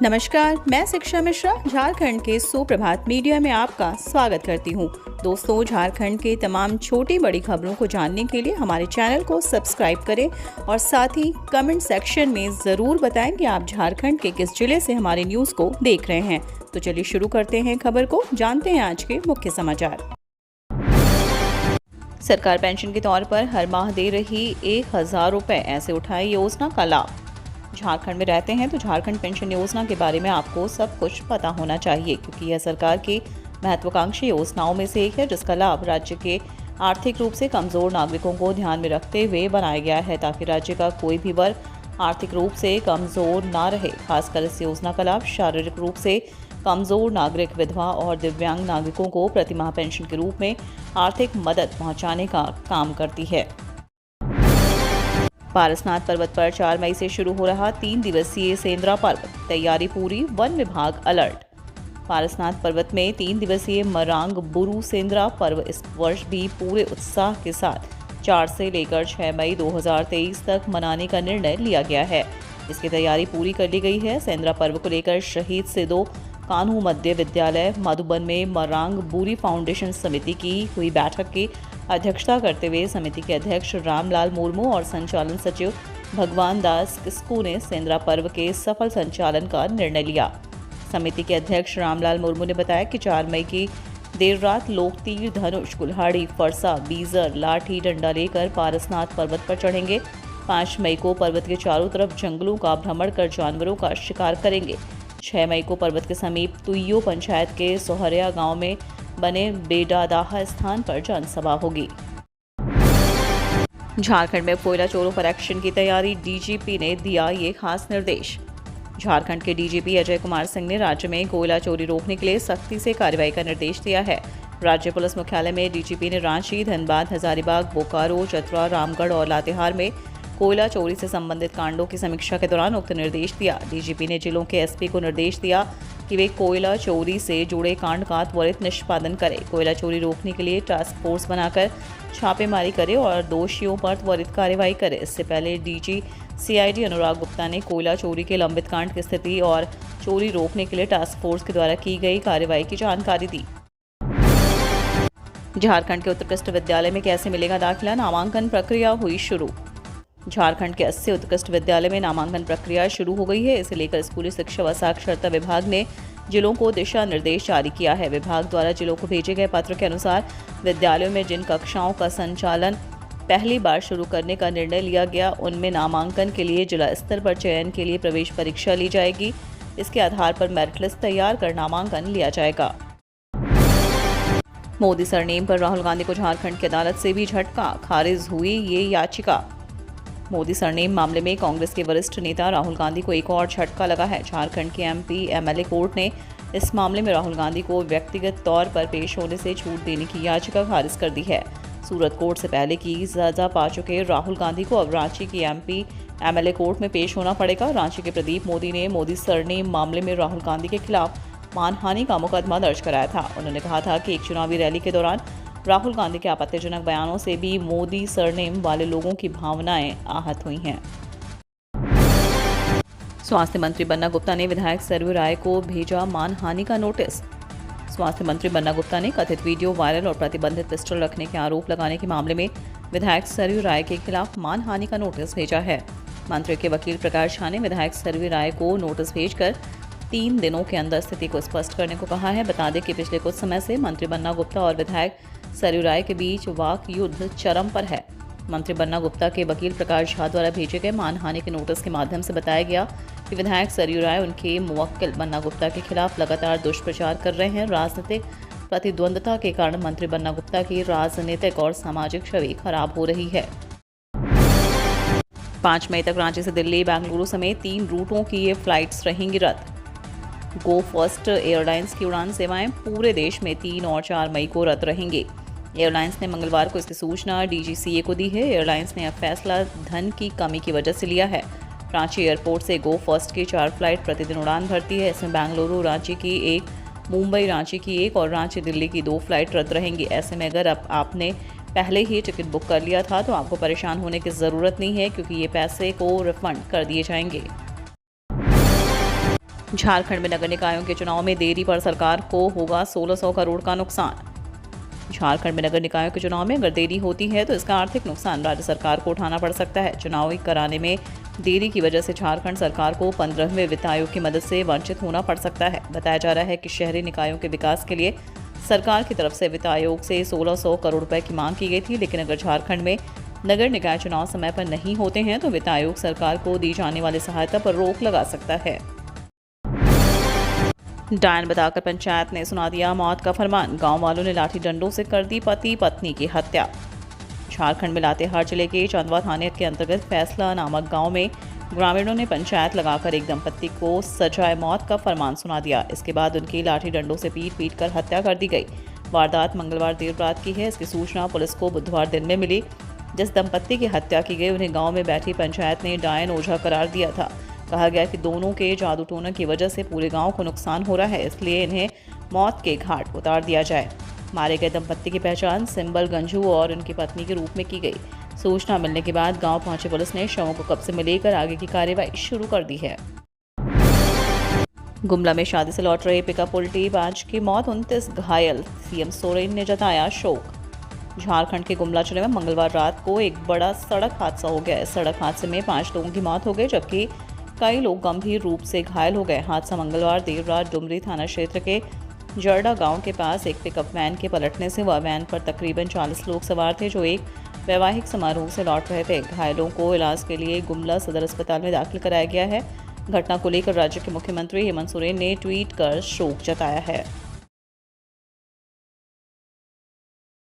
नमस्कार, मैं शिक्षा मिश्रा झारखंड के सुप्रभात मीडिया में आपका स्वागत करती हूँ। दोस्तों, झारखंड के तमाम छोटी बड़ी खबरों को जानने के लिए हमारे चैनल को सब्सक्राइब करें और साथ ही कमेंट सेक्शन में ज़रूर बताएं कि आप झारखंड के किस जिले से हमारे न्यूज़ को देख रहे हैं। तो चलिए शुरू करते हैं खबर को, जानते हैं आज के मुख्य समाचार। सरकार पेंशन के तौर पर हर माह दे रही 1,000 रुपये, ऐसे उठाए योजना का लाभ। झारखंड में रहते हैं तो झारखंड पेंशन योजना के बारे में आपको सब कुछ पता होना चाहिए, क्योंकि यह सरकार की महत्वाकांक्षी योजनाओं में से एक है जिसका लाभ राज्य के आर्थिक रूप से कमजोर नागरिकों को ध्यान में रखते हुए बनाया गया है, ताकि राज्य का कोई भी वर्ग आर्थिक रूप से कमजोर ना रहे। खासकर इस योजना का लाभ शारीरिक रूप से कमजोर नागरिक, विधवा और दिव्यांग नागरिकों को प्रतिमाह पेंशन के रूप में आर्थिक मदद पहुंचाने का काम करती है। पारसनाथ पर्वत पर 4 मई से शुरू हो रहा 3 दिवसीय सेंद्रा पर्व, तैयारी पूरी, वन विभाग अलर्ट। पारसनाथ पर्वत में 3 दिवसीय मरांग बुरु सेंद्रा पर्व इस वर्ष भी पूरे उत्साह के साथ 4 से लेकर 6 मई 2023 तक मनाने का निर्णय लिया गया है। इसकी तैयारी पूरी कर ली गई है। सेंद्रा पर्व को लेकर शहीद सिदो कान्हू मध्य विद्यालय मधुबन में मरांग बुरी फाउंडेशन समिति की हुई बैठक की अध्यक्षता करते हुए समिति के अध्यक्ष रामलाल मुर्मू और संचालन सचिव भगवान दास किस्कू ने सेंद्रा पर्व के सफल संचालन का निर्णय लिया। समिति के अध्यक्ष रामलाल मुर्मू ने बताया कि 4 मई की देर रात लोग तीर धनुष, कुल्हाड़ी, फरसा, बीजर, लाठी, डंडा लेकर पारसनाथ पर्वत पर चढ़ेंगे। 5 मई को पर्वत के चारों तरफ जंगलों का भ्रमण कर जानवरों का शिकार करेंगे। 6 मई को पर्वत के समीप तुइयो पंचायत के सोहरिया गांव में बने बेडादाहा स्थान पर जनसभा होगी। झारखंड में कोयला चोरों पर एक्शन की तैयारी, डीजीपी ने दिया ये खास निर्देश। झारखंड के डीजीपी अजय कुमार सिंह ने राज्य में कोयला चोरी रोकने के लिए सख्ती से कार्रवाई का निर्देश दिया है। राज्य पुलिस मुख्यालय में डीजीपी ने रांची, धनबाद, हजारीबाग, बोकारो, चतरा, रामगढ़ और लातेहार में कोयला चोरी से संबंधित कांडों की समीक्षा के दौरान उक्त निर्देश दिया। डीजीपी ने जिलों के एसपी को निर्देश दिया कि वे कोयला चोरी से जुड़े कांड का त्वरित निष्पादन करें। कोयला चोरी रोकने के लिए टास्क फोर्स बनाकर छापेमारी करे और दोषियों पर त्वरित कार्रवाई करे। इससे पहले डीजी सीआईडी अनुराग गुप्ता ने कोयला चोरी के लंबित कांड की स्थिति और चोरी रोकने के लिए टास्क फोर्स के द्वारा की गई कार्रवाई की जानकारी दी। झारखंड के उत्कृष्ट विद्यालय में कैसे मिलेगा दाखिला, नामांकन प्रक्रिया हुई शुरू। झारखंड के 80 उत्कृष्ट विद्यालय में नामांकन प्रक्रिया शुरू हो गई है। इसे लेकर स्कूली शिक्षा व साक्षरता विभाग ने जिलों को दिशा निर्देश जारी किया है। विभाग द्वारा जिलों को भेजे गए पत्र के अनुसार विद्यालयों में जिन कक्षाओं का संचालन पहली बार शुरू करने का निर्णय लिया गया, उनमें नामांकन के लिए जिला स्तर पर चयन के लिए प्रवेश परीक्षा ली जाएगी। इसके आधार पर मेरिट लिस्ट तैयार कर नामांकन लिया जाएगा। मोदी सरनेम पर राहुल गांधी को झारखंड की अदालत से भी झटका, खारिज हुई ये याचिका। मोदी सरनेम मामले में कांग्रेस के वरिष्ठ नेता राहुल गांधी को एक और झटका लगा है। झारखंड के एमपी एमएलए कोर्ट ने इस मामले में राहुल गांधी को व्यक्तिगत तौर पर पेश होने से छूट देने की याचिका खारिज कर दी है। सूरत कोर्ट से पहले की सजा पा चुके राहुल गांधी को अब रांची की एमपी एमएलए कोर्ट में पेश होना पड़ेगा। रांची के प्रदीप मोदी ने मोदी सरनेम मामले में राहुल गांधी के खिलाफ मानहानि का मुकदमा दर्ज कराया था। उन्होंने कहा था कि एक चुनावी रैली के दौरान राहुल गांधी के आपत्तिजनक बयानों से भी मोदी सरनेम वाले लोगों की भावनाएं आहत हुई हैं। स्वास्थ्य मंत्री बन्ना गुप्ता ने विधायक सरयू राय को भेजा मानहानि का नोटिस। स्वास्थ्य मंत्री बन्ना गुप्ता ने कथित वीडियो वायरल और प्रतिबंधित पिस्टल रखने के आरोप लगाने के मामले में विधायक सरयू राय के खिलाफ मानहानि का नोटिस भेजा है। मंत्री के वकील प्रकाश झा ने विधायक सरयू राय को नोटिस भेजकर 3 दिनों के अंदर स्थिति को स्पष्ट करने को कहा है। बता दें कि पिछले कुछ समय से मंत्री बन्ना गुप्ता और विधायक सरयू राय के बीच वाक युद्ध चरम पर है। मंत्री बन्ना गुप्ता के वकील प्रकाश झा द्वारा भेजे गए मानहानि के नोटिस के माध्यम से बताया गया कि विधायक सरयू राय उनके मुवक्किल बन्ना गुप्ता के खिलाफ लगातार दुष्प्रचार कर रहे हैं। राजनीतिक प्रतिद्वंद्विता के कारण मंत्री बन्ना गुप्ता की राजनीतिक और सामाजिक छवि खराब हो रही है। 5 मई तक रांची से दिल्ली, बेंगलुरु समेत 3 रूटों की ये फ्लाइट्स रहेंगी रद्द। गो फर्स्ट एयरलाइंस की उड़ान सेवाएं पूरे देश में 3 और 4 मई को रद्द रहेंगी। एयरलाइंस ने मंगलवार को इसकी सूचना डीजीसीए को दी है। एयरलाइंस ने यह फैसला धन की कमी की वजह से लिया है। रांची एयरपोर्ट से गो फर्स्ट की 4 फ्लाइट प्रतिदिन उड़ान भरती है। इसमें बेंगलुरु रांची की 1, मुंबई रांची की 1 और रांची दिल्ली की 2 फ्लाइट रद्द रहेंगी। ऐसे में अगर आपने पहले ही टिकट बुक कर लिया था तो आपको परेशान होने की ज़रूरत नहीं है, क्योंकि ये पैसे को रिफंड कर दिए जाएंगे। झारखंड में नगर निकायों के चुनाव में देरी पर सरकार को होगा 1600 करोड़ का नुकसान। झारखंड में नगर निकायों के चुनाव में अगर देरी होती है तो इसका आर्थिक नुकसान राज्य सरकार को उठाना पड़ सकता है। चुनाव कराने में देरी की वजह से झारखंड सरकार को 15वें वित्त आयोग की मदद से वंचित होना पड़ सकता है। बताया जा रहा है कि शहरी निकायों के विकास के लिए सरकार की तरफ से वित्त आयोग से 1600 करोड़ रुपए की मांग की गई थी, लेकिन अगर झारखंड में नगर निकाय चुनाव समय पर नहीं होते हैं तो वित्त आयोग सरकार को दी जाने वाली सहायता पर रोक लगा सकता है। डायन बताकर पंचायत ने सुना दिया मौत का फरमान। गांव वालों ने लाठी डंडों से कर दी पति पत्नी की हत्या। झारखंड में लातेहार जिले के चंदवा थाने के अंतर्गत फैसला नामक गांव में ग्रामीणों ने पंचायत लगाकर एक दंपत्ति को सजाए मौत का फरमान सुना दिया। इसके बाद उनकी लाठी डंडों से पीट कर हत्या कर दी गई। वारदात मंगलवार देर रात की है। इसकी सूचना पुलिस को बुधवार दिन में मिली। जिस दंपत्ति की हत्या की गई उन्हें गाँव में बैठी पंचायत ने डायन ओझा करार दिया था। कहा गया कि दोनों के जादू टोना की वजह से पूरे गांव को नुकसान हो रहा है, इसलिए इन्हें मौत के घाट उतार दिया जाए। मारे गए दंपत्ति की पहचान सिंबल गंजू और उनकी पत्नी के रूप में की गई। सूचना मिलने के बाद गांव पहुंची पुलिस ने शवों को कब्जे में लेकर आगे की कार्रवाई शुरू कर दी है। गुमला में शादी से लौट रहे पिकअप उल्टी, 5 की मौत, 29 घायल। सीएम सोरेन ने जताया शोक। झारखंड के गुमला जिले में मंगलवार रात को एक बड़ा सड़क हादसा हो गया। इस सड़क हादसे में 5 लोगों की मौत हो गई जबकि कई लोग गंभीर रूप से घायल हो गए। हादसा मंगलवार देर रात डुमरी थाना क्षेत्र के जरडा गांव के पास एक पिकअप वैन के पलटने से हुआ। वैन पर तकरीबन 40 लोग सवार थे जो एक वैवाहिक समारोह से लौट रहे थे। घायलों को इलाज के लिए गुमला सदर अस्पताल में दाखिल कराया गया है। घटना को लेकर राज्य के मुख्यमंत्री हेमंत सोरेन ने ट्वीट कर शोक जताया है।